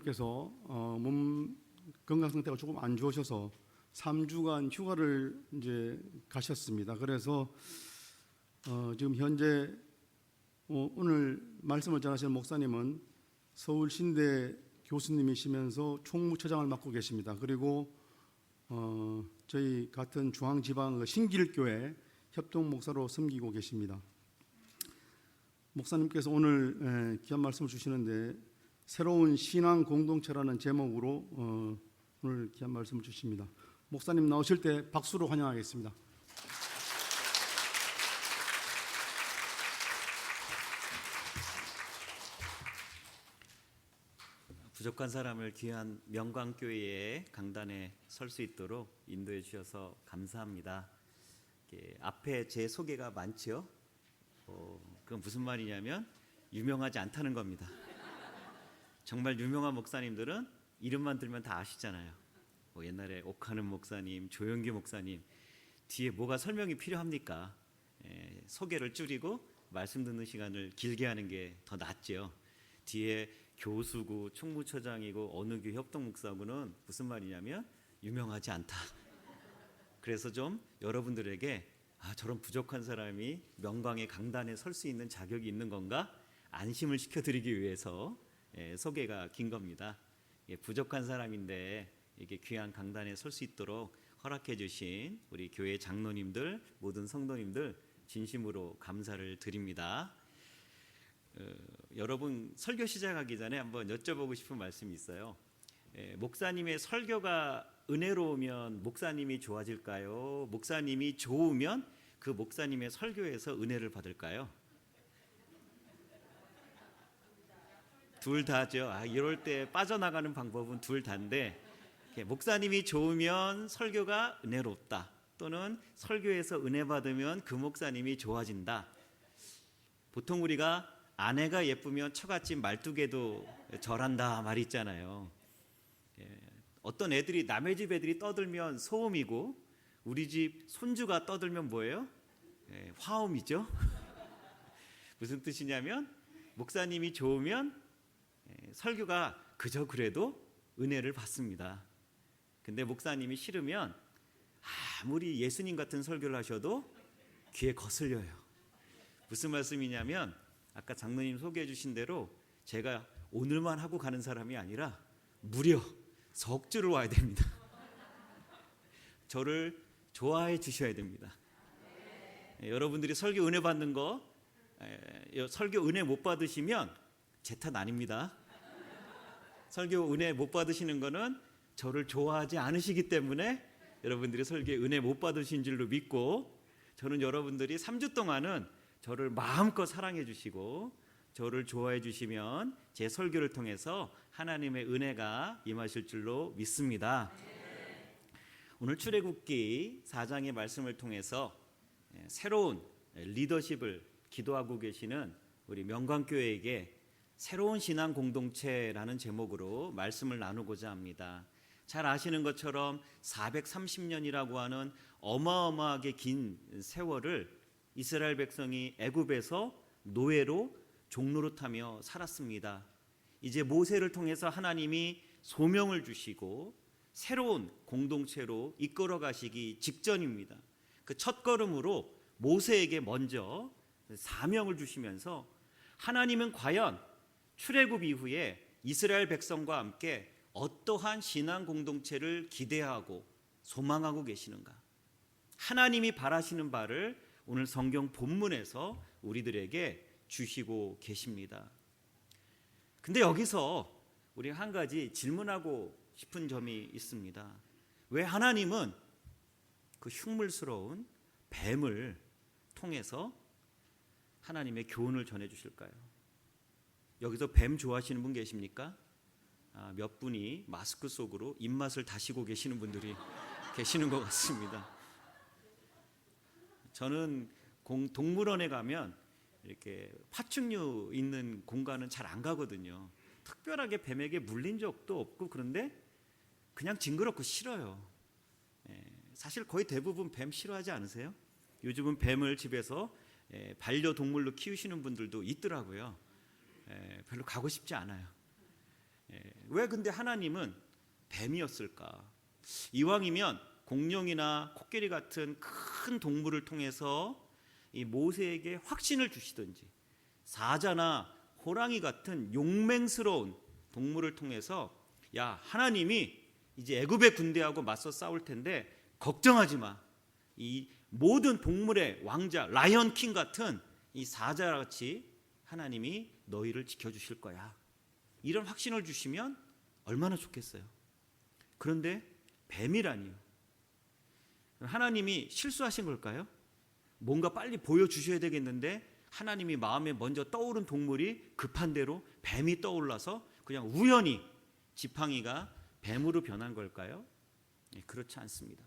목사님께서 몸 건강 상태가 조금 안 좋으셔서 3주간 휴가를 이제 가셨습니다. 그래서 지금 현재 오늘 말씀을 전하시는 목사님은 서울신대 교수님이시면서 총무처장을 맡고 계십니다. 그리고 저희 같은 중앙지방 신길교회 협동목사로 섬기고 계십니다. 목사님께서 오늘 귀한 말씀을 주시는데 새로운 신앙 공동체라는 제목으로 오늘 귀한 말씀을 주십니다. 목사님 나오실 때 박수로 환영하겠습니다. 부족한 사람을 귀한 명광교회의 강단에 설 수 있도록 인도해 주셔서 감사합니다. 앞에 제 소개가 많죠? 그건 무슨 말이냐면 유명하지 않다는 겁니다. 정말 유명한 목사님들은 이름만 들면 다 아시잖아요. 옛날에 옥하는 목사님, 조영기 목사님, 뒤에 뭐가 설명이 필요합니까? 소개를 줄이고 말씀 듣는 시간을 길게 하는 게 더 낫죠. 뒤에 교수고 총무처장이고 어느 교회 협동목사고는 무슨 말이냐면 유명하지 않다. 그래서 좀 여러분들에게 저런 부족한 사람이 명광의 강단에 설 수 있는 자격이 있는 건가 안심을 시켜드리기 위해서 소개가 긴 겁니다. 부족한 사람인데 이게 귀한 강단에 설 수 있도록 허락해 주신 우리 교회 장로님들, 모든 성도님들 진심으로 감사를 드립니다. 여러분 설교 시작하기 전에 한번 여쭤보고 싶은 말씀이 있어요. 목사님의 설교가 은혜로우면 목사님이 좋아질까요? 목사님이 좋으면 그 목사님의 설교에서 은혜를 받을까요? 둘 다죠. 이럴 때 빠져나가는 방법은 둘 다인데 목사님이 좋으면 설교가 은혜롭다, 또는 설교에서 은혜 받으면 그 목사님이 좋아진다. 보통 우리가 아내가 예쁘면 처갓집 말뚝에도 절한다 말이 있잖아요. 어떤 애들이 남의 집 애들이 떠들면 소음이고 우리 집 손주가 떠들면 뭐예요? 화음이죠. 무슨 뜻이냐면 목사님이 좋으면 설교가 그저 그래도 은혜를 받습니다. 근데 목사님이 싫으면 아무리 예수님 같은 설교를 하셔도 귀에 거슬려요. 무슨 말씀이냐면 아까 장로님 소개해 주신 대로 제가 오늘만 하고 가는 사람이 아니라 무려 석 주를 와야 됩니다. 저를 좋아해 주셔야 됩니다. 여러분들이 설교 은혜 받는 거, 설교 은혜 못 받으시면 제 탓 아닙니다. 설교 은혜 못 받으시는 거는 저를 좋아하지 않으시기 때문에 여러분들이 설교에 은혜 못 받으신 줄로 믿고, 저는 여러분들이 3주 동안은 저를 마음껏 사랑해 주시고 저를 좋아해 주시면 제 설교를 통해서 하나님의 은혜가 임하실 줄로 믿습니다. 오늘 출애굽기 4장의 말씀을 통해서 새로운 리더십을 기도하고 계시는 우리 명광교회에게 새로운 신앙 공동체라는 제목으로 말씀을 나누고자 합니다. 잘 아시는 것처럼 430년이라고 하는 어마어마하게 긴 세월을 이스라엘 백성이 애굽에서 노예로 종노릇하며 살았습니다. 이제 모세를 통해서 하나님이 소명을 주시고 새로운 공동체로 이끌어 가시기 직전입니다. 그 첫걸음으로 모세에게 먼저 사명을 주시면서 하나님은 과연 출애굽 이후에 이스라엘 백성과 함께 어떠한 신앙 공동체를 기대하고 소망하고 계시는가? 하나님이 바라시는 바를 오늘 성경 본문에서 우리들에게 주시고 계십니다. 근데 여기서 우리 한 가지 질문하고 싶은 점이 있습니다. 왜 하나님은 그 흉물스러운 뱀을 통해서 하나님의 교훈을 전해 주실까요? 여기서 뱀 좋아하시는 분 계십니까? 몇 분이 마스크 속으로 입맛을 다시고 계시는 분들이 계시는 것 같습니다. 저는 동물원에 가면 이렇게 파충류 있는 공간은 잘 안 가거든요. 특별하게 뱀에게 물린 적도 없고, 그런데 그냥 징그럽고 싫어요. 사실 거의 대부분 뱀 싫어하지 않으세요? 요즘은 뱀을 집에서 반려동물로 키우시는 분들도 있더라고요. 별로 가고 싶지 않아요. 왜 근데 하나님은 뱀이었을까? 이왕이면 공룡이나 코끼리 같은 큰 동물을 통해서 이 모세에게 확신을 주시든지, 사자나 호랑이 같은 용맹스러운 동물을 통해서 야, 하나님이 이제 애굽의 군대하고 맞서 싸울 텐데 걱정하지 마. 이 모든 동물의 왕자 라이언 킹 같은 이 사자같이 하나님이 너희를 지켜주실 거야. 이런 확신을 주시면 얼마나 좋겠어요. 그런데 뱀이라니요. 하나님이 실수하신 걸까요? 뭔가 빨리 보여주셔야 되겠는데 하나님이 마음에 먼저 떠오른 동물이 급한 대로 뱀이 떠올라서 그냥 우연히 지팡이가 뱀으로 변한 걸까요? 그렇지 않습니다.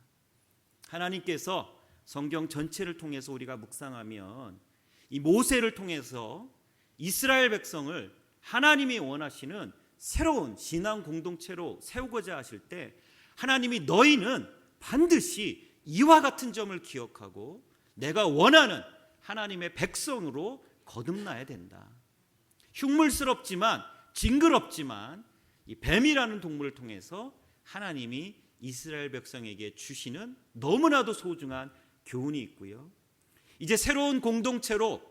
하나님께서 성경 전체를 통해서 우리가 묵상하면 이 모세를 통해서 이스라엘 백성을 하나님이 원하시는 새로운 신앙 공동체로 세우고자 하실 때 하나님이 너희는 반드시 이와 같은 점을 기억하고 내가 원하는 하나님의 백성으로 거듭나야 된다. 흉물스럽지만 징그럽지만 이 뱀이라는 동물을 통해서 하나님이 이스라엘 백성에게 주시는 너무나도 소중한 교훈이 있고요. 이제 새로운 공동체로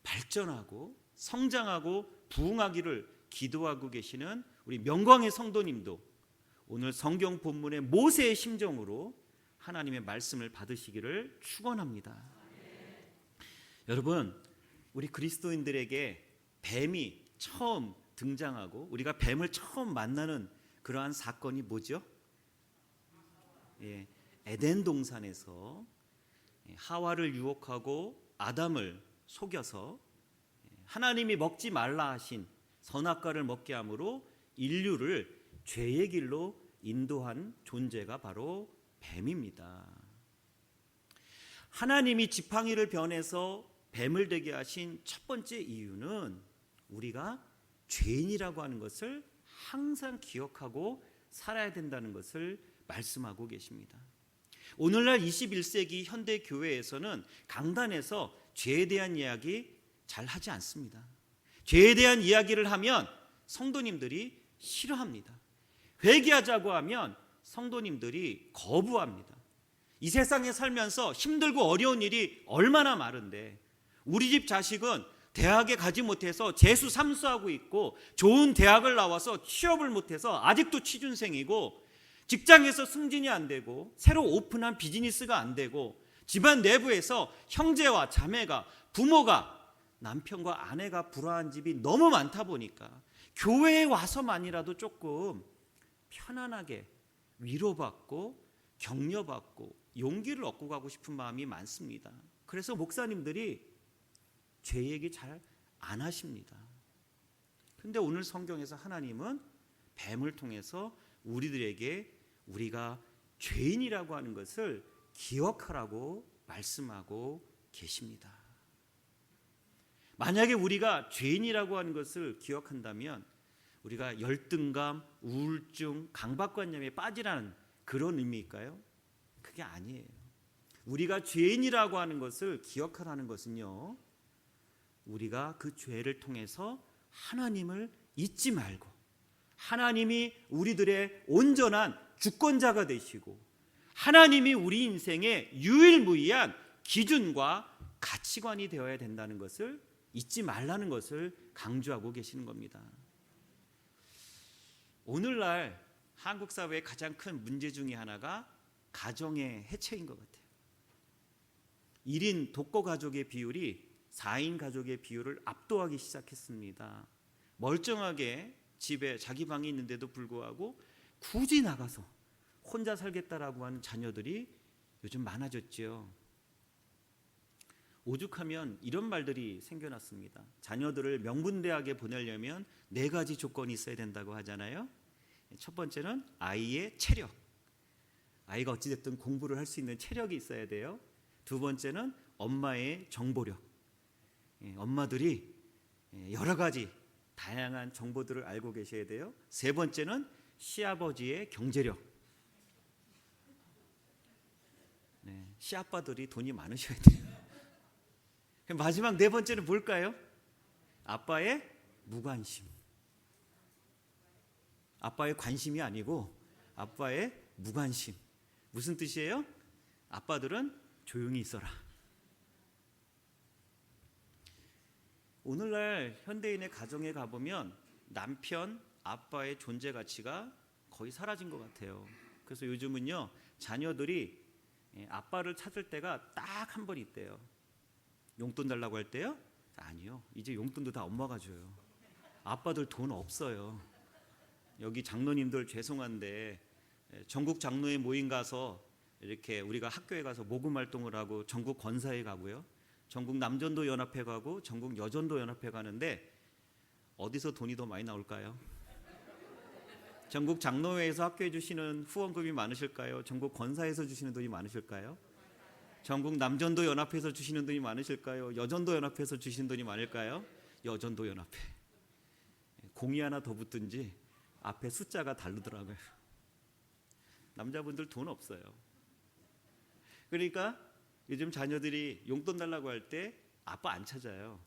발전하고 성장하고 부흥하기를 기도하고 계시는 우리 명광의 성도님도 오늘 성경 본문의 모세의 심정으로 하나님의 말씀을 받으시기를 축원합니다. 여러분, 우리 그리스도인들에게 뱀이 처음 등장하고 우리가 뱀을 처음 만나는 그러한 사건이 뭐죠? 에덴 동산에서 하와를 유혹하고 아담을 속여서 하나님이 먹지 말라 하신 선악과를 먹게 함으로 인류를 죄의 길로 인도한 존재가 바로 뱀입니다. 하나님이 지팡이를 변해서 뱀을 되게 하신 첫 번째 이유는 우리가 죄인이라고 하는 것을 항상 기억하고 살아야 된다는 것을 말씀하고 계십니다. 오늘날 21세기 현대 교회에서는 강단에서 죄에 대한 이야기 잘 하지 않습니다. 죄에 대한 이야기를 하면 성도님들이 싫어합니다. 회개하자고 하면 성도님들이 거부합니다. 이 세상에 살면서 힘들고 어려운 일이 얼마나 많은데 우리 집 자식은 대학에 가지 못해서 재수 삼수하고 있고 좋은 대학을 나와서 취업을 못해서 아직도 취준생이고 직장에서 승진이 안 되고 새로 오픈한 비즈니스가 안 되고 집안 내부에서 형제와 자매가 부모가 남편과 아내가 불화한 집이 너무 많다 보니까 교회에 와서만이라도 조금 편안하게 위로받고 격려받고 용기를 얻고 가고 싶은 마음이 많습니다. 그래서 목사님들이 죄 얘기 잘 안 하십니다. 그런데 오늘 성경에서 하나님은 뱀을 통해서 우리들에게 우리가 죄인이라고 하는 것을 기억하라고 말씀하고 계십니다. 만약에 우리가 죄인이라고 하는 것을 기억한다면 우리가 열등감, 우울증, 강박관념에 빠지라는 그런 의미일까요? 그게 아니에요. 우리가 죄인이라고 하는 것을 기억하라는 것은요, 우리가 그 죄를 통해서 하나님을 잊지 말고 하나님이 우리들의 온전한 주권자가 되시고 하나님이 우리 인생의 유일무이한 기준과 가치관이 되어야 된다는 것을 잊지 말라는 것을 강조하고 계시는 겁니다. 오늘날 한국 사회의 가장 큰 문제 중에 하나가 가정의 해체인 것 같아요. 1인 독거 가족의 비율이 4인 가족의 비율을 압도하기 시작했습니다. 멀쩡하게 집에 자기 방이 있는데도 불구하고 굳이 나가서 혼자 살겠다라고 하는 자녀들이 요즘 많아졌죠. 오죽하면 이런 말들이 생겨났습니다. 자녀들을 명문대학에 보내려면 4가지 조건이 있어야 된다고 하잖아요. 첫 번째는 아이의 체력. 아이가 어찌됐든 공부를 할 수 있는 체력이 있어야 돼요. 두 번째는 엄마의 정보력. 엄마들이 여러 가지 다양한 정보들을 알고 계셔야 돼요. 세 번째는 시아버지의 경제력. 시아빠들이 돈이 많으셔야 돼요. 마지막 4번째는 뭘까요? 아빠의 무관심. 아빠의 관심이 아니고 아빠의 무관심. 무슨 뜻이에요? 아빠들은 조용히 있어라. 오늘날 현대인의 가정에 가보면 남편, 아빠의 존재 가치가 거의 사라진 것 같아요. 그래서 요즘은요, 자녀들이 아빠를 찾을 때가 딱 한 번 있대요. 용돈 달라고 할 때요? 아니요. 이제 용돈도 다 엄마가 줘요. 아빠들 돈 없어요. 여기 장로님들 죄송한데 전국 장로회 모임 가서 이렇게 우리가 학교에 가서 모금 활동을 하고 전국 권사회 가고요. 전국 남전도 연합회 가고 전국 여전도 연합회 가는데 어디서 돈이 더 많이 나올까요? 전국 장로회에서 학교에 주시는 후원금이 많으실까요? 전국 권사에서 주시는 돈이 많으실까요? 전국 남전도 연합회에서 주시는 돈이 많으실까요? 여전도 연합회에서 주시는 돈이 많을까요? 여전도 연합회. 공이 하나 더 붙든지 앞에 숫자가 다르더라고요. 남자분들 돈 없어요. 그러니까 요즘 자녀들이 용돈 달라고 할 때 아빠 안 찾아요.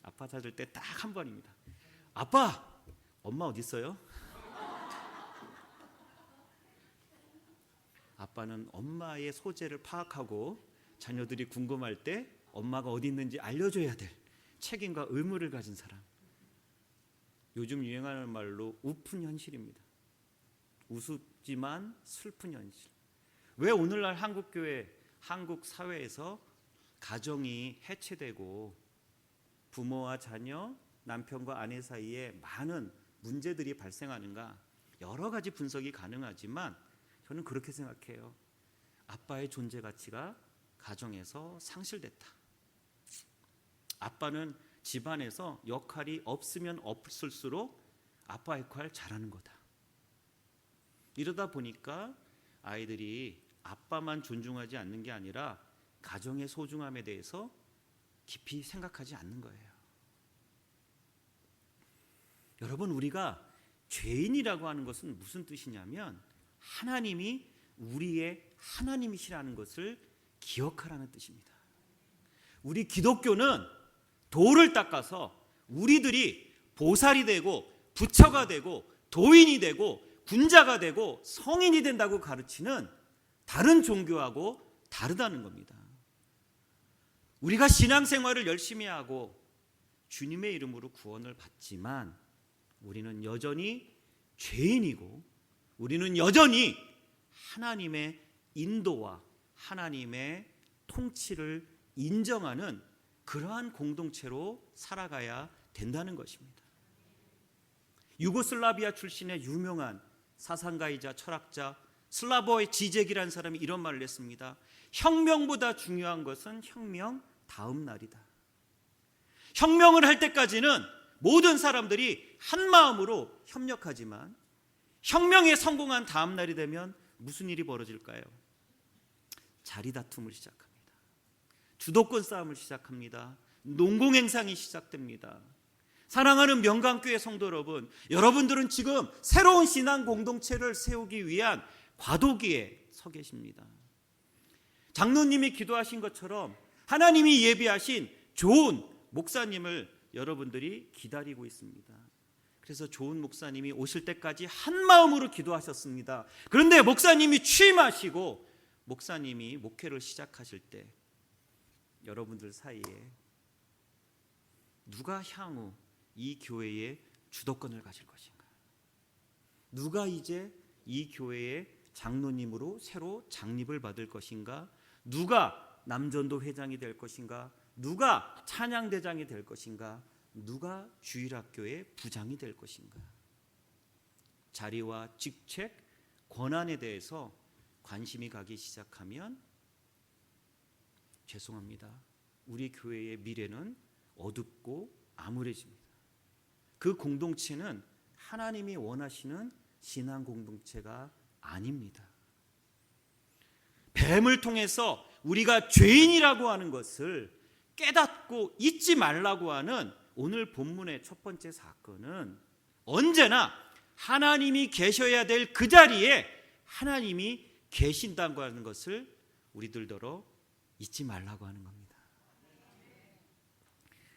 아빠 찾을 때 딱 한 번입니다. 아빠! 엄마 어디 있어요? 아빠는 엄마의 소재를 파악하고 자녀들이 궁금할 때 엄마가 어디 있는지 알려줘야 될 책임과 의무를 가진 사람. 요즘 유행하는 말로 우픈 현실입니다. 우습지만 슬픈 현실. 왜 오늘날 한국교회, 한국 사회에서 가정이 해체되고 부모와 자녀, 남편과 아내 사이에 많은 문제들이 발생하는가? 여러 가지 분석이 가능하지만 저는 그렇게 생각해요. 아빠의 존재 가치가 가정에서 상실됐다. 아빠는 집안에서 역할이 없으면 없을수록 아빠 역할 잘하는 거다. 이러다 보니까 아이들이 아빠만 존중하지 않는 게 아니라 가정의 소중함에 대해서 깊이 생각하지 않는 거예요. 여러분, 우리가 죄인이라고 하는 것은 무슨 뜻이냐면 하나님이 우리의 하나님이시라는 것을 기억하라는 뜻입니다. 우리 기독교는 도를 닦아서 우리들이 보살이 되고 부처가 되고 도인이 되고 군자가 되고 성인이 된다고 가르치는 다른 종교하고 다르다는 겁니다. 우리가 신앙생활을 열심히 하고 주님의 이름으로 구원을 받지만 우리는 여전히 죄인이고 우리는 여전히 하나님의 인도와 하나님의 통치를 인정하는 그러한 공동체로 살아가야 된다는 것입니다. 유고슬라비아 출신의 유명한 사상가이자 철학자 슬라보의 지젝이라는 사람이 이런 말을 했습니다. 혁명보다 중요한 것은 혁명 다음 날이다. 혁명을 할 때까지는 모든 사람들이 한 마음으로 협력하지만 혁명에 성공한 다음 날이 되면 무슨 일이 벌어질까요? 자리 다툼을 시작합니다. 주도권 싸움을 시작합니다. 농공행상이 시작됩니다. 사랑하는 명강교회 성도 여러분, 여러분들은 지금 새로운 신앙 공동체를 세우기 위한 과도기에 서 계십니다. 장로님이 기도하신 것처럼 하나님이 예비하신 좋은 목사님을 여러분들이 기다리고 있습니다. 그래서 좋은 목사님이 오실 때까지 한 마음으로 기도하셨습니다. 그런데 목사님이 취임하시고 목사님이 목회를 시작하실 때 여러분들 사이에 누가 향후 이 교회의 주도권을 가질 것인가? 누가 이제 이 교회의 장로님으로 새로 장립을 받을 것인가? 누가 남전도 회장이 될 것인가? 누가 찬양대장이 될 것인가? 누가 주일학교의 부장이 될 것인가? 자리와 직책, 권한에 대해서 관심이 가기 시작하면 죄송합니다. 우리 교회의 미래는 어둡고 암울해집니다. 그 공동체는 하나님이 원하시는 신앙 공동체가 아닙니다. 뱀을 통해서 우리가 죄인이라고 하는 것을 깨닫고 잊지 말라고 하는 오늘 본문의 첫 번째 사건은 언제나 하나님이 계셔야 될 그 자리에 하나님이 계신다고 하는 것을 우리들더러 잊지 말라고 하는 겁니다.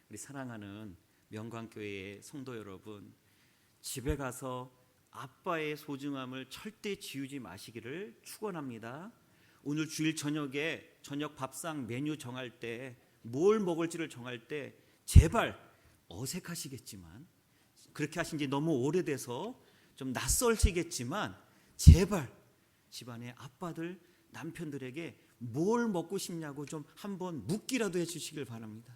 우리 사랑하는 명광교회의 성도 여러분, 집에 가서 아빠의 소중함을 절대 지우지 마시기를 축원합니다. 오늘 주일 저녁에 저녁 밥상 메뉴 정할 때 뭘 먹을지를 정할 때 제발 어색하시겠지만 그렇게 하신 지 너무 오래돼서 좀 낯설시겠지만 제발 집안의 아빠들 남편들에게 뭘 먹고 싶냐고 좀 한번 묻기라도 해주시길 바랍니다.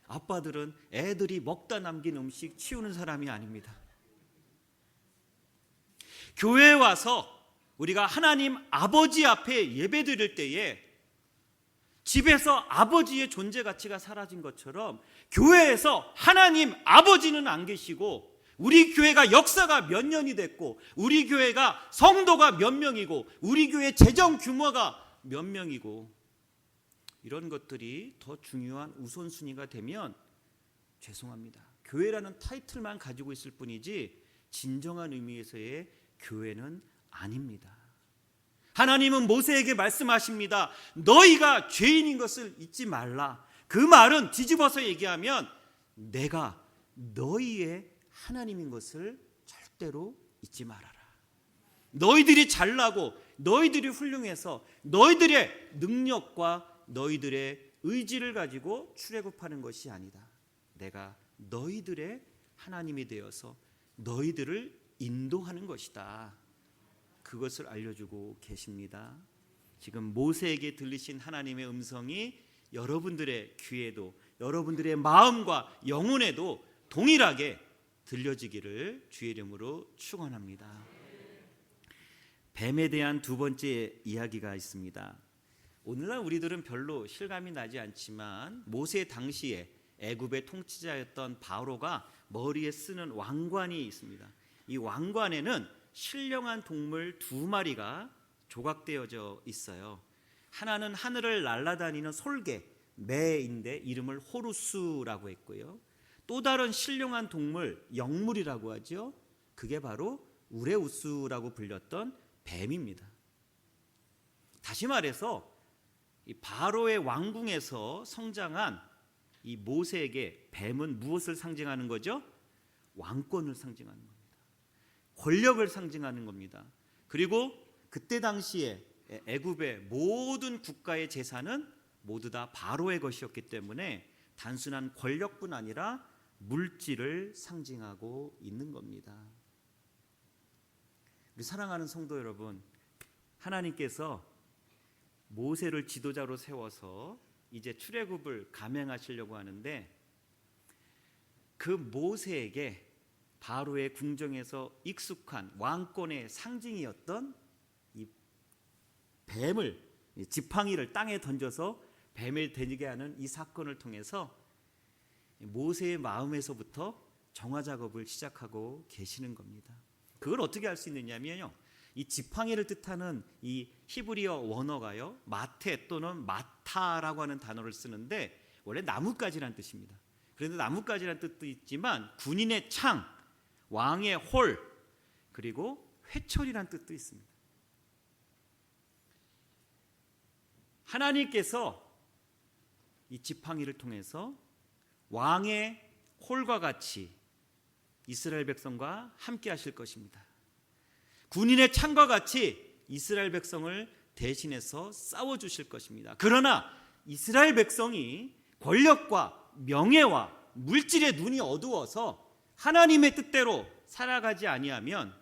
아빠들은 애들이 먹다 남긴 음식 치우는 사람이 아닙니다. 교회에 와서 우리가 하나님 아버지 앞에 예배드릴 때에 집에서 아버지의 존재 가치가 사라진 것처럼 교회에서 하나님 아버지는 안 계시고 우리 교회가 역사가 몇 년이 됐고 우리 교회가 성도가 몇 명이고 우리 교회 재정 규모가 몇 명이고 이런 것들이 더 중요한 우선순위가 되면 죄송합니다. 교회라는 타이틀만 가지고 있을 뿐이지 진정한 의미에서의 교회는 아닙니다. 하나님은 모세에게 말씀하십니다. 너희가 죄인인 것을 잊지 말라. 그 말은 뒤집어서 얘기하면 내가 너희의 하나님인 것을 절대로 잊지 말아라. 너희들이 잘나고 너희들이 훌륭해서 너희들의 능력과 너희들의 의지를 가지고 출애굽하는 것이 아니다. 내가 너희들의 하나님이 되어서 너희들을 인도하는 것이다. 그것을 알려주고 계십니다. 지금 모세에게 들리신 하나님의 음성이 여러분들의 귀에도 여러분들의 마음과 영혼에도 동일하게 들려지기를 주의 이름으로 축원합니다. 뱀에 대한 두 번째 이야기가 있습니다. 오늘날 우리들은 별로 실감이 나지 않지만 모세 당시에 애굽의 통치자였던 바로가 머리에 쓰는 왕관이 있습니다. 이 왕관에는 신령한 동물 두 마리가 조각되어져 있어요. 하나는 하늘을 날아다니는 솔개, 매인데 이름을 호루스라고 했고요. 또 다른 신령한 동물, 영물이라고 하죠. 그게 바로 우레우스라고 불렸던 뱀입니다. 다시 말해서 이 바로의 왕궁에서 성장한 이 모세에게 뱀은 무엇을 상징하는 거죠? 왕권을 상징하는 겁니다. 권력을 상징하는 겁니다. 그리고 그때 당시에 애굽의 모든 국가의 재산은 모두 다 바로의 것이었기 때문에 단순한 권력뿐 아니라 물질을 상징하고 있는 겁니다. 우리 사랑하는 성도 여러분, 하나님께서 모세를 지도자로 세워서 이제 출애굽을 감행하시려고 하는데 그 모세에게 바로의 궁정에서 익숙한 왕권의 상징이었던 이 뱀을, 지팡이를 땅에 던져서 뱀을 되게 하는 이 사건을 통해서 모세의 마음에서부터 정화 작업을 시작하고 계시는 겁니다. 그걸 어떻게 할 수 있느냐면요, 이 지팡이를 뜻하는 이 히브리어 원어가요, 마테 또는 마타라고 하는 단어를 쓰는데 원래 나뭇가지란 뜻입니다. 그런데 나뭇가지란 뜻도 있지만 군인의 창, 왕의 홀, 그리고 회초리란 뜻도 있습니다. 하나님께서 이 지팡이를 통해서 왕의 홀과 같이 이스라엘 백성과 함께 하실 것입니다. 군인의 창과 같이 이스라엘 백성을 대신해서 싸워주실 것입니다. 그러나 이스라엘 백성이 권력과 명예와 물질의 눈이 어두워서 하나님의 뜻대로 살아가지 아니하면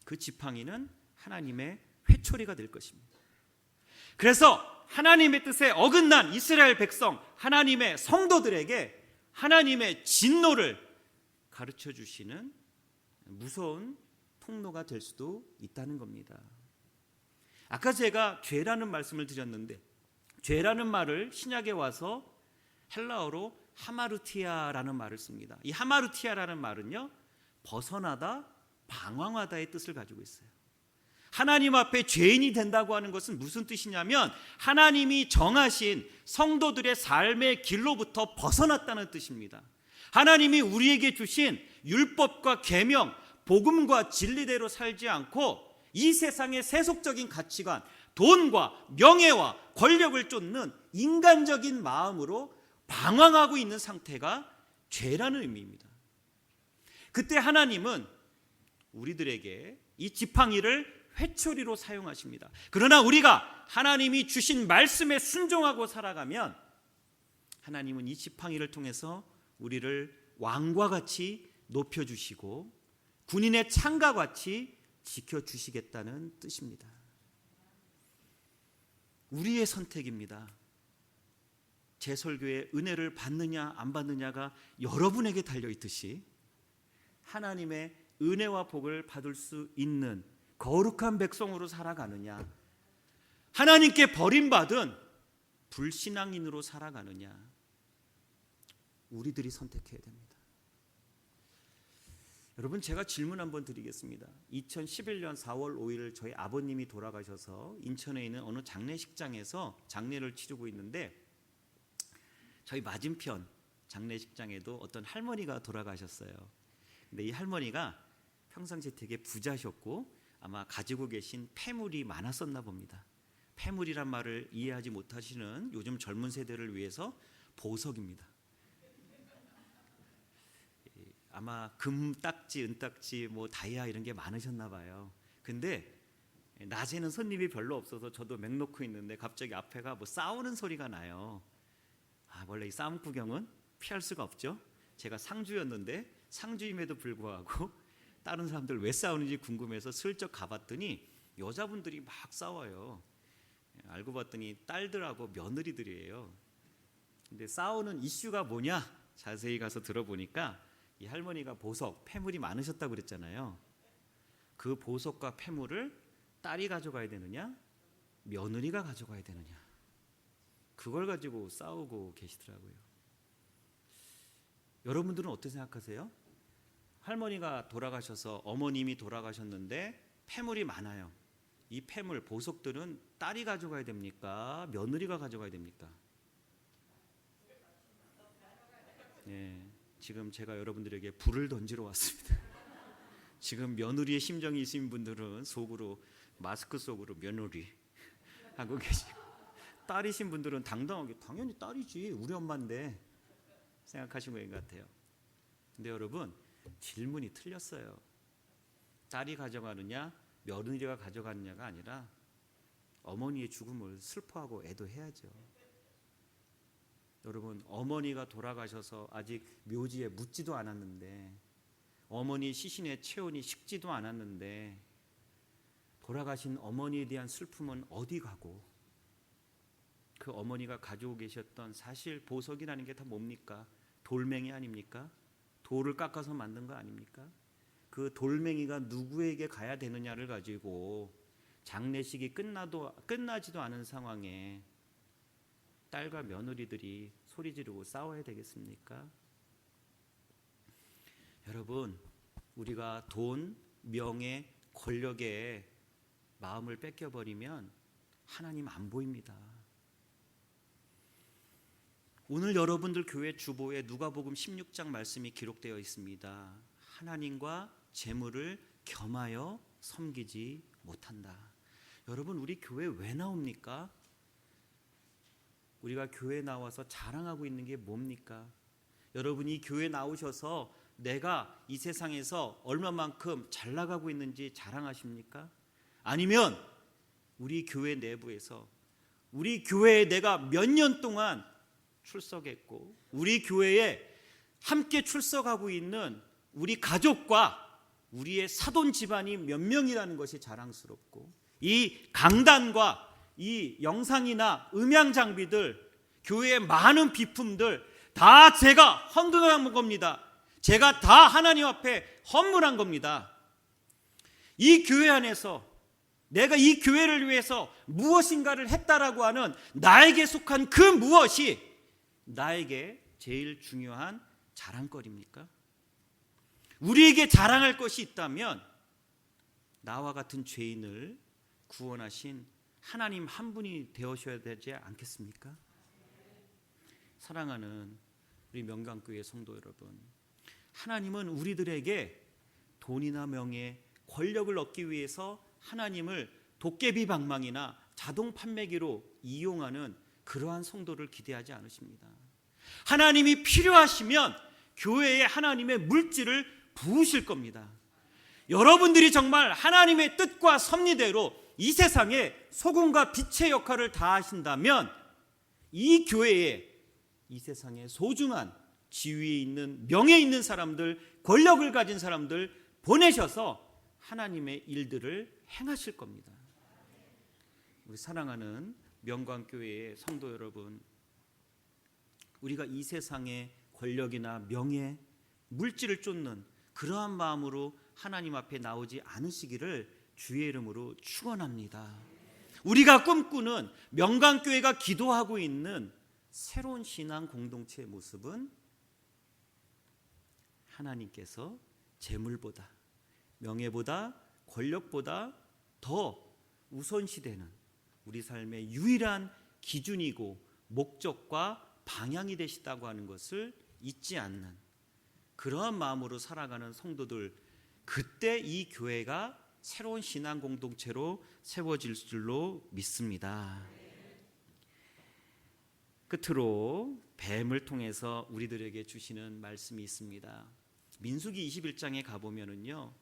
그 지팡이는 하나님의 회초리가 될 것입니다. 그래서 하나님의 뜻에 어긋난 이스라엘 백성, 하나님의 성도들에게 하나님의 진노를 가르쳐 주시는 무서운 통로가 될 수도 있다는 겁니다. 아까 제가 죄라는 말씀을 드렸는데 죄라는 말을 신약에 와서 헬라어로 하마르티아라는 말을 씁니다. 이 하마르티아라는 말은요, 벗어나다, 방황하다의 뜻을 가지고 있어요. 하나님 앞에 죄인이 된다고 하는 것은 무슨 뜻이냐면 하나님이 정하신 성도들의 삶의 길로부터 벗어났다는 뜻입니다. 하나님이 우리에게 주신 율법과 계명, 복음과 진리대로 살지 않고 이 세상의 세속적인 가치관, 돈과 명예와 권력을 쫓는 인간적인 마음으로 방황하고 있는 상태가 죄라는 의미입니다. 그때 하나님은 우리들에게 이 지팡이를 회초리로 사용하십니다. 그러나 우리가 하나님이 주신 말씀에 순종하고 살아가면 하나님은 이 지팡이를 통해서 우리를 왕과 같이 높여주시고 군인의 창과 같이 지켜주시겠다는 뜻입니다. 우리의 선택입니다. 제 설교에 은혜를 받느냐 안 받느냐가 여러분에게 달려있듯이 하나님의 은혜와 복을 받을 수 있는 거룩한 백성으로 살아가느냐, 하나님께 버림받은 불신앙인으로 살아가느냐, 우리들이 선택해야 됩니다. 여러분, 제가 질문 한번 드리겠습니다. 2011년 4월 5일 저희 아버님이 돌아가셔서 인천에 있는 어느 장례식장에서 장례를 치르고 있는데 저희 맞은편 장례식장에도 어떤 할머니가 돌아가셨어요. 근데 이 할머니가 평상시에 되게 부자셨고 아마 가지고 계신 폐물이 많았었나 봅니다. 폐물이란 말을 이해하지 못하시는 요즘 젊은 세대를 위해서 보석입니다. 아마 금 딱지, 은 딱지, 뭐 다이아 이런 게 많으셨나 봐요. 근데 낮에는 손님이 별로 없어서 저도 맥 놓고 있는데 갑자기 앞에가 뭐 싸우는 소리가 나요. 원래 이 싸움 구경은 피할 수가 없죠. 제가 상주였는데 상주임에도 불구하고 다른 사람들 왜 싸우는지 궁금해서 슬쩍 가봤더니 여자분들이 막 싸워요. 알고 봤더니 딸들하고 며느리들이에요. 근데 싸우는 이슈가 뭐냐? 자세히 가서 들어보니까 이 할머니가 보석, 폐물이 많으셨다고 그랬잖아요. 그 보석과 폐물을 딸이 가져가야 되느냐? 며느리가 가져가야 되느냐? 그걸 가지고 싸우고 계시더라고요. 여러분들은 어떻게 생각하세요? 할머니가 돌아가셔서 어머님이 돌아가셨는데 폐물이 많아요. 이 폐물, 보석들은 딸이 가져가야 됩니까? 며느리가 가져가야 됩니까? 네, 지금 제가 여러분들에게 불을 던지러 왔습니다. 지금 며느리의 심정이 있으신 분들은 속으로 마스크 속으로 며느리 하고 계시고, 딸이신 분들은 당당하게 당연히 딸이지 우리 엄마인데 생각하시는 것 같아요. 근데 여러분, 질문이 틀렸어요. 딸이 가져가느냐 며느리가 가져가느냐가 아니라 어머니의 죽음을 슬퍼하고 애도해야죠. 여러분, 어머니가 돌아가셔서 아직 묘지에 묻지도 않았는데, 어머니 시신의 체온이 식지도 않았는데 돌아가신 어머니에 대한 슬픔은 어디 가고, 그 어머니가 가지고 계셨던 사실 보석이라는 게 다 뭡니까? 돌멩이 아닙니까? 돌을 깎아서 만든 거 아닙니까? 그 돌멩이가 누구에게 가야 되느냐를 가지고 장례식이 끝나지도 않은 상황에 딸과 며느리들이 소리 지르고 싸워야 되겠습니까? 여러분, 우리가 돈, 명예, 권력에 마음을 뺏겨버리면 하나님 안 보입니다. 오늘 여러분들 교회 주보에 누가복음 16장 말씀이 기록되어 있습니다. 하나님과 재물을 겸하여 섬기지 못한다. 여러분, 우리 교회 왜 나옵니까? 우리가 교회 나와서 자랑하고 있는 게 뭡니까? 여러분이 교회 나오셔서 내가 이 세상에서 얼마만큼 잘 나가고 있는지 자랑하십니까? 아니면 우리 교회 내부에서 우리 교회에 내가 몇 년 동안 출석했고 우리 교회에 함께 출석하고 있는 우리 가족과 우리의 사돈 집안이 몇 명이라는 것이 자랑스럽고, 이 강단과 이 영상이나 음향 장비들, 교회의 많은 비품들 다 제가 헌금한 겁니다. 제가 다 하나님 앞에 헌물한 겁니다. 이 교회 안에서 내가 이 교회를 위해서 무엇인가를 했다라고 하는 나에게 속한 그 무엇이 나에게 제일 중요한 자랑거리입니까? 우리에게 자랑할 것이 있다면 나와 같은 죄인을 구원하신 하나님 한 분이 되어셔야 되지 않겠습니까? 사랑하는 우리 명강교회 성도 여러분, 하나님은 우리들에게 돈이나 명예, 권력을 얻기 위해서 하나님을 도깨비 방망이나 자동 판매기로 이용하는 그러한 성도를 기대하지 않으십니다. 하나님이 필요하시면 교회에 하나님의 물질을 부으실 겁니다. 여러분들이 정말 하나님의 뜻과 섭리대로 이 세상에 소금과 빛의 역할을 다하신다면 이 교회에 이 세상에 소중한 지위에 있는 명예 있는 사람들, 권력을 가진 사람들 보내셔서 하나님의 일들을 행하실 겁니다. 우리 사랑하는 명광교회의 성도 여러분, 우리가 이 세상의 권력이나 명예, 물질을 쫓는 그러한 마음으로 하나님 앞에 나오지 않으시기를 주의 이름으로 축원합니다. 우리가 꿈꾸는 명강교회가 기도하고 있는 새로운 신앙 공동체의 모습은 하나님께서 재물보다, 명예보다, 권력보다 더 우선시되는 우리 삶의 유일한 기준이고 목적과 방향이 되시다고 하는 것을 잊지 않는 그러한 마음으로 살아가는 성도들, 그때 이 교회가 새로운 신앙 공동체로 세워질 줄로 믿습니다. 끝으로 뱀을 통해서 우리들에게 주시는 말씀이 있습니다. 민수기 21장에 가보면은요,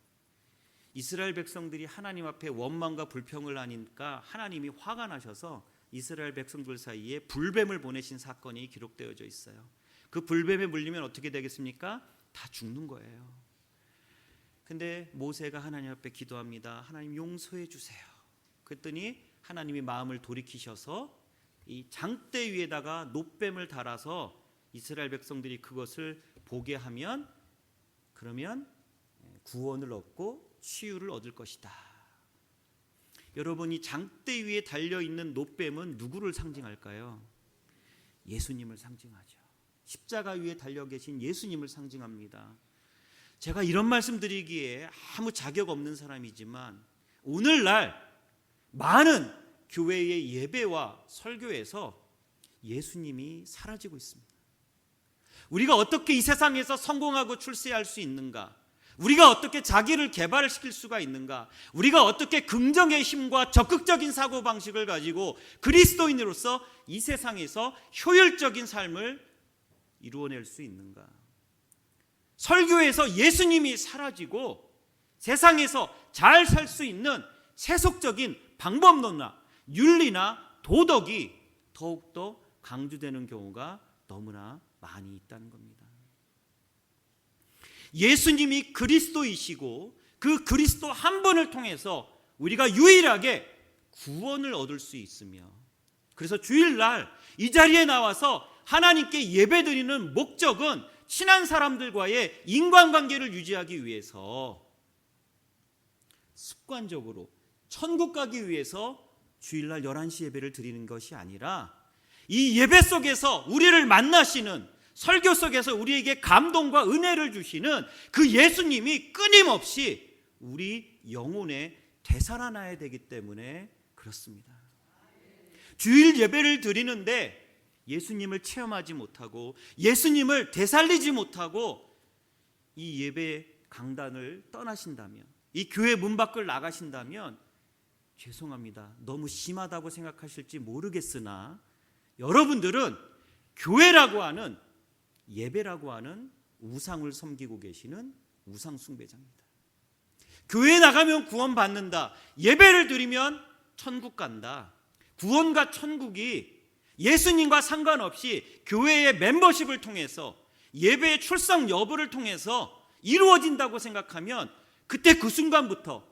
이스라엘 백성들이 하나님 앞에 원망과 불평을 하니까 하나님이 화가 나셔서 이스라엘 백성들 사이에 불뱀을 보내신 사건이 기록되어져 있어요. 그 불뱀에 물리면 어떻게 되겠습니까? 다 죽는 거예요. 근데 모세가 하나님 앞에 기도합니다. 하나님 용서해 주세요. 그랬더니 하나님이 마음을 돌이키셔서 이 장대 위에다가 놋뱀을 달아서 이스라엘 백성들이 그것을 보게 하면 그러면 구원을 얻고 치유를 얻을 것이다. 여러분, 이 장대 위에 달려있는 놋뱀은 누구를 상징할까요? 예수님을 상징하죠. 십자가 위에 달려 계신 예수님을 상징합니다. 제가 이런 말씀 드리기에 아무 자격 없는 사람이지만 오늘날 많은 교회의 예배와 설교에서 예수님이 사라지고 있습니다. 우리가 어떻게 이 세상에서 성공하고 출세할 수 있는가? 우리가 어떻게 자기를 개발시킬 수가 있는가? 우리가 어떻게 긍정의 힘과 적극적인 사고방식을 가지고 그리스도인으로서 이 세상에서 효율적인 삶을 이루어낼 수 있는가? 설교에서 예수님이 사라지고 세상에서 잘 살 수 있는 세속적인 방법론이나 윤리나 도덕이 더욱더 강조되는 경우가 너무나 많이 있다는 겁니다. 예수님이 그리스도이시고 그 그리스도 한 분을 통해서 우리가 유일하게 구원을 얻을 수 있으며, 그래서 주일날 이 자리에 나와서 하나님께 예배드리는 목적은 친한 사람들과의 인간관계를 유지하기 위해서, 습관적으로 천국 가기 위해서 주일날 11시 예배를 드리는 것이 아니라 이 예배 속에서 우리를 만나시는, 설교 속에서 우리에게 감동과 은혜를 주시는 그 예수님이 끊임없이 우리 영혼에 되살아나야 되기 때문에 그렇습니다. 주일 예배를 드리는데 예수님을 체험하지 못하고 예수님을 되살리지 못하고 이 예배 강단을 떠나신다면, 이 교회 문 밖을 나가신다면 죄송합니다. 너무 심하다고 생각하실지 모르겠으나 여러분들은 교회라고 하는, 예배라고 하는 우상을 섬기고 계시는 우상 숭배자입니다. 교회에 나가면 구원 받는다, 예배를 드리면 천국 간다. 구원과 천국이 예수님과 상관없이 교회의 멤버십을 통해서, 예배의 출석 여부를 통해서 이루어진다고 생각하면 그때 그 순간부터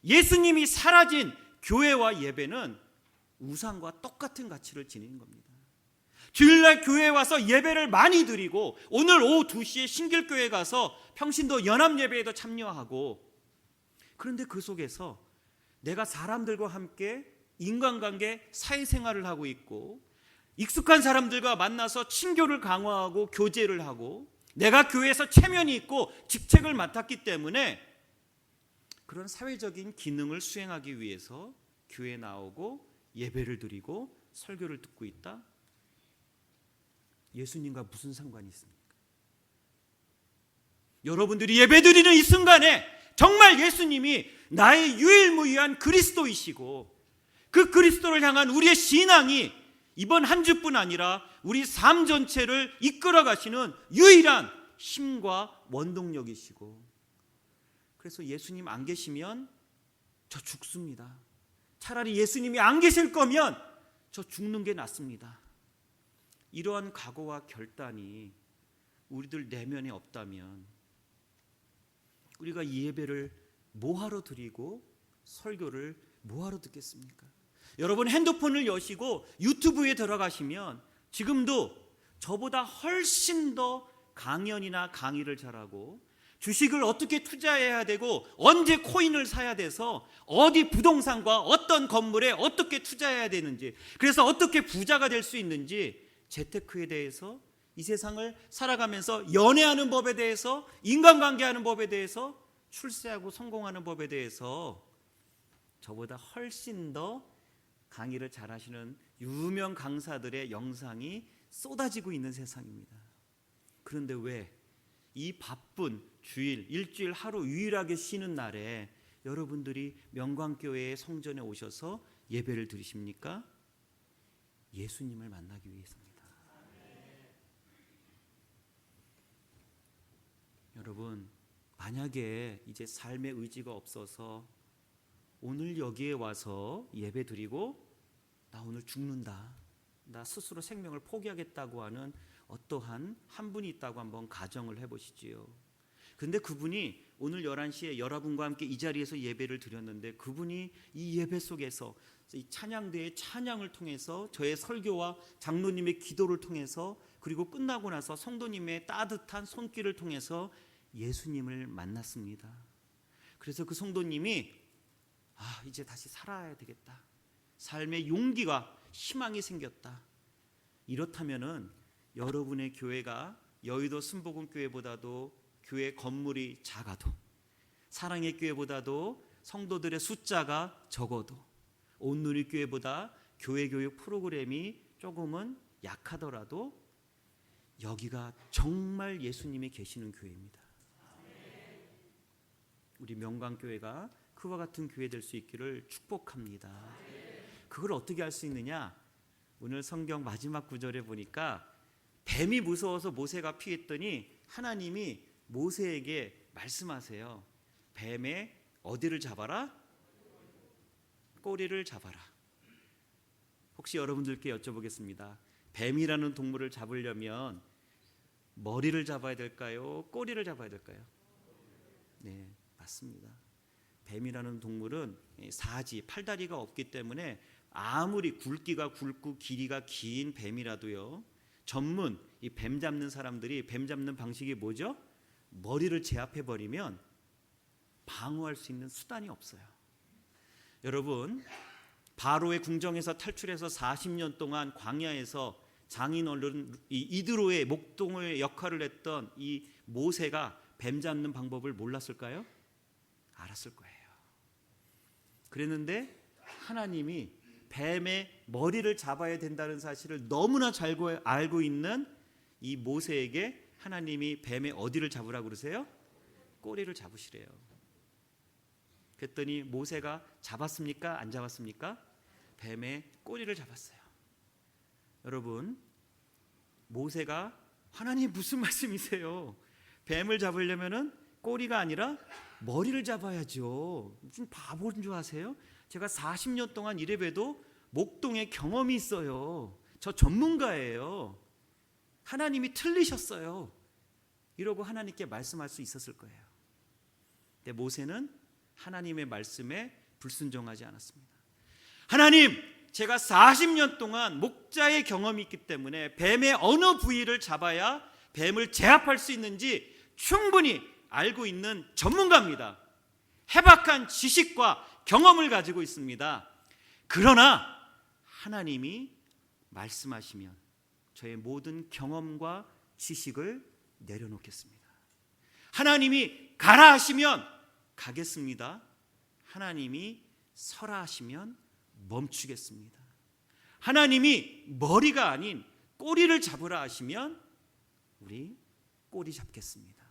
예수님이 사라진 교회와 예배는 우상과 똑같은 가치를 지니는 겁니다. 주일날 교회에 와서 예배를 많이 드리고 오늘 오후 2시에 신길교회 가서 평신도 연합예배에도 참여하고, 그런데 그 속에서 내가 사람들과 함께 인간관계, 사회생활을 하고 있고 익숙한 사람들과 만나서 친교를 강화하고 교제를 하고 내가 교회에서 체면이 있고 직책을 맡았기 때문에 그런 사회적인 기능을 수행하기 위해서 교회에 나오고 예배를 드리고 설교를 듣고 있다? 예수님과 무슨 상관이 있습니까? 여러분들이 예배드리는 이 순간에 정말 예수님이 나의 유일무이한 그리스도이시고 그 그리스도를 향한 우리의 신앙이 이번 한 주뿐 아니라 우리 삶 전체를 이끌어 가시는 유일한 힘과 원동력이시고 그래서 예수님 안 계시면 저 죽습니다. 차라리 예수님이 안 계실 거면 저 죽는 게 낫습니다. 이러한 각오와 결단이 우리들 내면에 없다면 우리가 이 예배를 뭐하러 드리고 설교를 뭐하러 듣겠습니까? 여러분 핸드폰을 여시고 유튜브에 들어가시면 지금도 저보다 훨씬 더 강연이나 강의를 잘하고 주식을 어떻게 투자해야 되고 언제 코인을 사야 돼서 어디 부동산과 어떤 건물에 어떻게 투자해야 되는지, 그래서 어떻게 부자가 될 수 있는지, 재테크에 대해서, 이 세상을 살아가면서 연애하는 법에 대해서, 인간관계하는 법에 대해서, 출세하고 성공하는 법에 대해서 저보다 훨씬 더 강의를 잘하시는 유명 강사들의 영상이 쏟아지고 있는 세상입니다. 그런데 왜 이 바쁜 주일, 일주일 하루 유일하게 쉬는 날에 여러분들이 명광교회의 성전에 오셔서 예배를 드리십니까? 예수님을 만나기 위해서입니다. 여러분, 만약에 이제 삶의 의지가 없어서 오늘 여기에 와서 예배 드리고 나 오늘 죽는다, 나 스스로 생명을 포기하겠다고 하는 어떠한 한 분이 있다고 한번 가정을 해보시지요. 근데 그분이 오늘 11시에 여러분과 함께 이 자리에서 예배를 드렸는데 그분이 이 예배 속에서 이 찬양대의 찬양을 통해서, 저의 설교와 장로님의 기도를 통해서, 그리고 끝나고 나서 성도님의 따뜻한 손길을 통해서 예수님을 만났습니다. 그래서 그 성도님이 이제 다시 살아야 되겠다, 삶의 용기가, 희망이 생겼다. 이렇다면은 여러분의 교회가 여의도 순복음교회보다도 교회 건물이 작아도, 사랑의 교회보다도 성도들의 숫자가 적어도, 온누리교회보다 교회 교육 프로그램이 조금은 약하더라도 여기가 정말 예수님이 계시는 교회입니다. 우리 명광교회가 그와 같은 교회 될 수 있기를 축복합니다. 그걸 어떻게 할 수 있느냐? 오늘 성경 마지막 구절에 보니까 뱀이 무서워서 모세가 피했더니 하나님이 모세에게 말씀하세요. 뱀의 어디를 잡아라? 꼬리를 잡아라. 혹시 여러분들께 여쭤보겠습니다. 뱀이라는 동물을 잡으려면 머리를 잡아야 될까요? 꼬리를 잡아야 될까요? 네, 맞습니다. 뱀이라는 동물은 사지, 팔다리가 없기 때문에 아무리 굵기가 굵고 길이가 긴 뱀이라도요, 전문 이 뱀 잡는 사람들이 뱀 잡는 방식이 뭐죠? 머리를 제압해 버리면 방어할 수 있는 수단이 없어요. 여러분, 바로의 궁정에서 탈출해서 40년 동안 광야에서 장인 어른 이드로의 목동의 역할을 했던 이 모세가 뱀 잡는 방법을 몰랐을까요? 알았을 거예요. 그랬는데 하나님이 뱀의 머리를 잡아야 된다는 사실을 너무나 잘 알고 있는 이 모세에게 하나님이 뱀의 어디를 잡으라고 그러세요? 꼬리를 잡으시래요. 그랬더니 모세가 잡았습니까? 안 잡았습니까? 뱀의 꼬리를 잡았어요. 여러분, 모세가 하나님 무슨 말씀이세요? 뱀을 잡으려면은 꼬리가 아니라 머리를 잡아야죠. 무슨 바보인 줄 아세요? 제가 40년 동안 이래봬도 목동에 경험이 있어요. 저 전문가예요. 하나님이 틀리셨어요. 이러고 하나님께 말씀할 수 있었을 거예요. 근데 모세는 하나님의 말씀에 불순종하지 않았습니다. 하나님, 제가 40년 동안 목자의 경험이 있기 때문에 뱀의 어느 부위를 잡아야 뱀을 제압할 수 있는지 충분히 알고 있는 전문가입니다. 해박한 지식과 경험을 가지고 있습니다. 그러나 하나님이 말씀하시면 저의 모든 경험과 지식을 내려놓겠습니다. 하나님이 가라 하시면 가겠습니다. 하나님이 서라 하시면 멈추겠습니다. 하나님이 머리가 아닌 꼬리를 잡으라 하시면 우리 꼬리 잡겠습니다.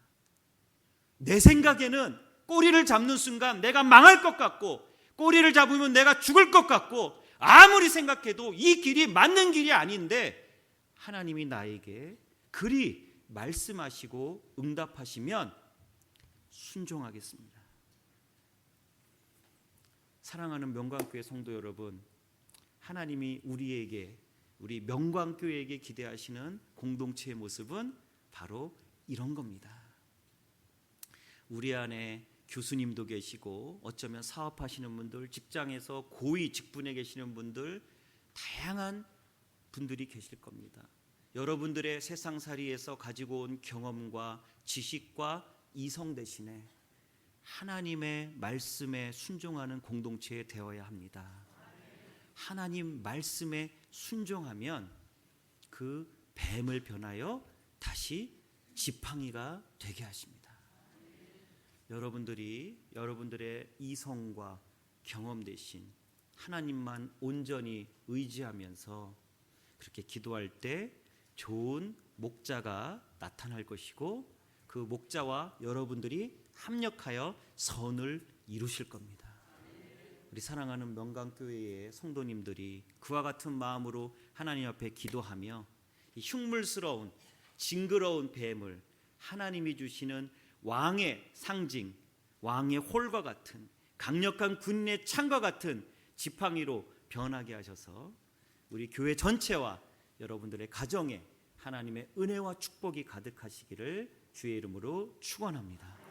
내 생각에는 꼬리를 잡는 순간 내가 망할 것 같고, 꼬리를 잡으면 내가 죽을 것 같고, 아무리 생각해도 이 길이 맞는 길이 아닌데 하나님이 나에게 그리 말씀하시고 응답하시면 순종하겠습니다. 사랑하는 명광교회 성도 여러분, 하나님이 우리에게, 우리 명광교회에게 기대하시는 공동체의 모습은 바로 이런 겁니다. 우리 안에 교수님도 계시고 어쩌면 사업하시는 분들, 직장에서 고위 직분에 계시는 분들, 다양한 분들이 계실 겁니다. 여러분들의 세상살이에서 가지고 온 경험과 지식과 이성 대신에 하나님의 말씀에 순종하는 공동체에 되어야 합니다. 하나님 말씀에 순종하면 그 뱀을 변하여 다시 지팡이가 되게 하십니다. 여러분들이 여러분들의 이성과 경험 대신 하나님만 온전히 의지하면서 그렇게 기도할 때 좋은 목자가 나타날 것이고 그 목자와 여러분들이 합력하여 선을 이루실 겁니다. 우리 사랑하는 명강교회의 성도님들이 그와 같은 마음으로 하나님 앞에 기도하며 이 흉물스러운 징그러운 뱀을 하나님이 주시는 왕의 상징, 왕의 홀과 같은 강력한 군인의 창과 같은 지팡이로 변하게 하셔서 우리 교회 전체와 여러분들의 가정에 하나님의 은혜와 축복이 가득하시기를 주의 이름으로 축원합니다.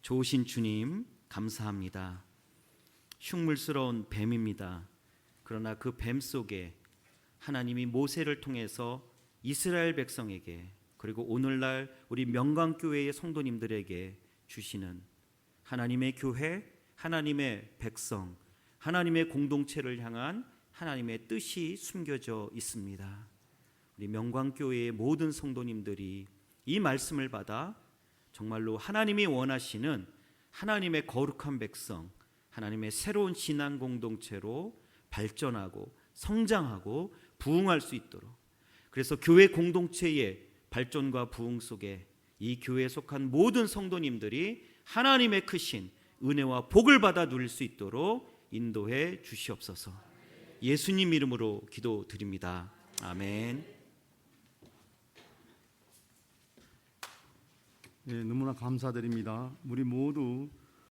좋으신 주님 감사합니다. 흉물스러운 뱀입니다. 그러나 그 뱀 속에 하나님이 모세를 통해서 이스라엘 백성에게 그리고 오늘날 우리 명강교회의 성도님들에게 주시는 하나님의 교회, 하나님의 백성, 하나님의 공동체를 향한 하나님의 뜻이 숨겨져 있습니다. 우리 명광교회의 모든 성도님들이 이 말씀을 받아 정말로 하나님이 원하시는 하나님의 거룩한 백성, 하나님의 새로운 신앙 공동체로 발전하고 성장하고 부흥할 수 있도록, 그래서 교회 공동체의 발전과 부흥 속에 이 교회에 속한 모든 성도님들이 하나님의 크신 은혜와 복을 받아 누릴 수 있도록 인도해 주시옵소서. 예수님 이름으로 기도드립니다. 아멘. 네, 너무나 감사드립니다. 우리 모두